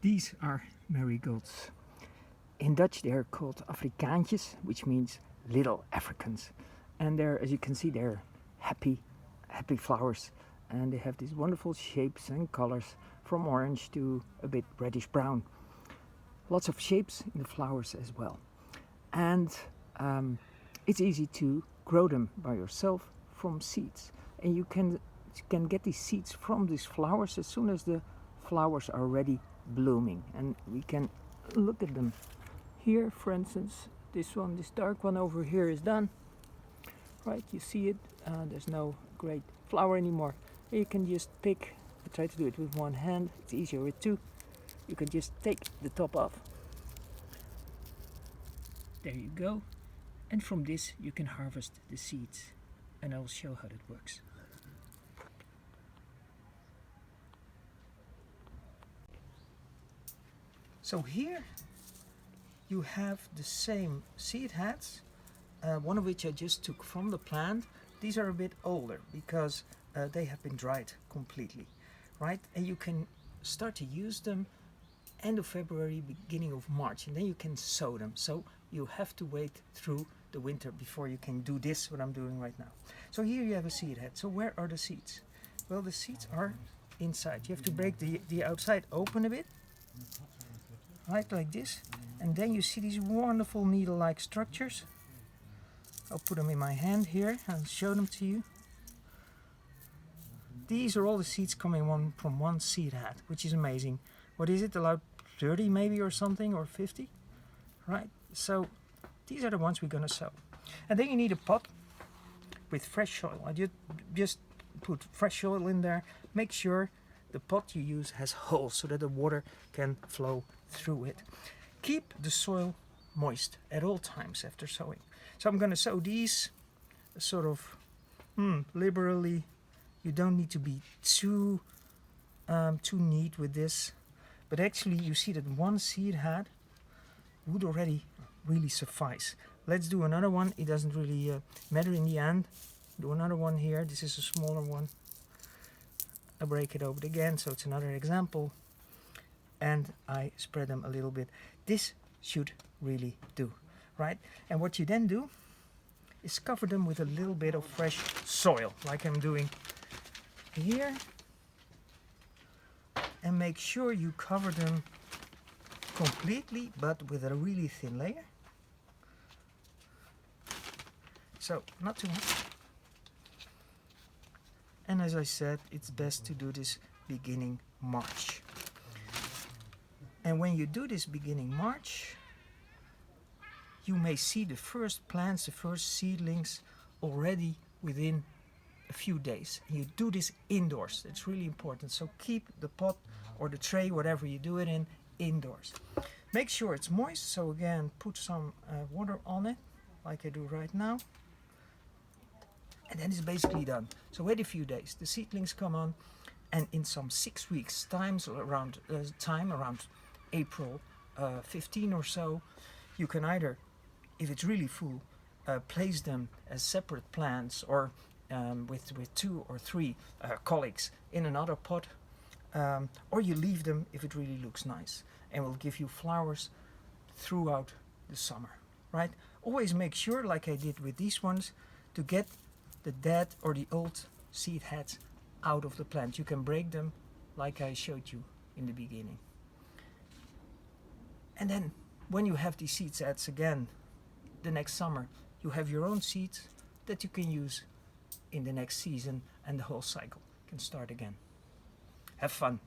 These are marigolds. In Dutch they are called Afrikaantjes, which means little Africans. And they're, as you can see, they're happy flowers. And they have these wonderful shapes and colors, from orange to a bit reddish brown. Lots of shapes in the flowers as well. And it's easy to grow them by yourself from seeds. And you can get these seeds from these flowers as soon as the flowers are already blooming. And we can look at them here. For instance, this dark one over here is done. Right, you see it, there's no great flower anymore. You can just pick, I try to do it with one hand, it's easier with two. You can just take the top off. There you go. And from this you can harvest the seeds. And I will show how that works. So here you have the same seed heads, one of which I just took from the plant. These are a bit older because they have been dried completely, right? And you can start to use them end of February, beginning of March, and then you can sow them. So you have to wait through the winter before you can do this, what I'm doing right now. So here you have a seed head. So where are the seeds? Well, the seeds are inside. You have to break the outside open a bit, right, like this. And then you see these wonderful needle-like structures. I'll put them in my hand here and show them to you. These are all the seeds coming from one seed head, which is amazing. What is it, about 30 maybe or something, or 50? Right, so these are the ones we're gonna sow. And then you need a pot with fresh soil. I just put fresh soil in there. Make sure the pot you use has holes so that the water can flow through it. Keep the soil moist at all times after sowing. So I'm going to sow these sort of liberally. You don't need to be too neat with this, but actually you see that one seed head would already really suffice. Let's do another one. It doesn't really matter in the end. Do another one here. This is a smaller one. I break it open again, so it's another example, and I spread them a little bit. This should really do, right? And what you then do is cover them with a little bit of fresh soil, like I'm doing here, and make sure you cover them completely, but with a really thin layer. So not too much. And as I said, it's best to do this beginning March. And when you do this beginning March, you may see the first plants, the first seedlings already within a few days. And you do this indoors. It's really important. So keep the pot or the tray, whatever you do it in, indoors. Make sure it's moist. So again, put some water on it, like I do right now. And then it's basically done. So wait a few days. The seedlings come on, and in some 6 weeks time, so around April 15 or so, you can either, if it's really full, place them as separate plants, or with 2 or 3 colics in another pot, or you leave them if it really looks nice, and will give you flowers throughout the summer, right? Always make sure, like I did with these ones, to get the dead or the old seed heads out of the plant. You can break them like I showed you in the beginning. And then when you have these seed heads again the next summer, you have your own seeds that you can use in the next season, and the whole cycle can start again. Have fun.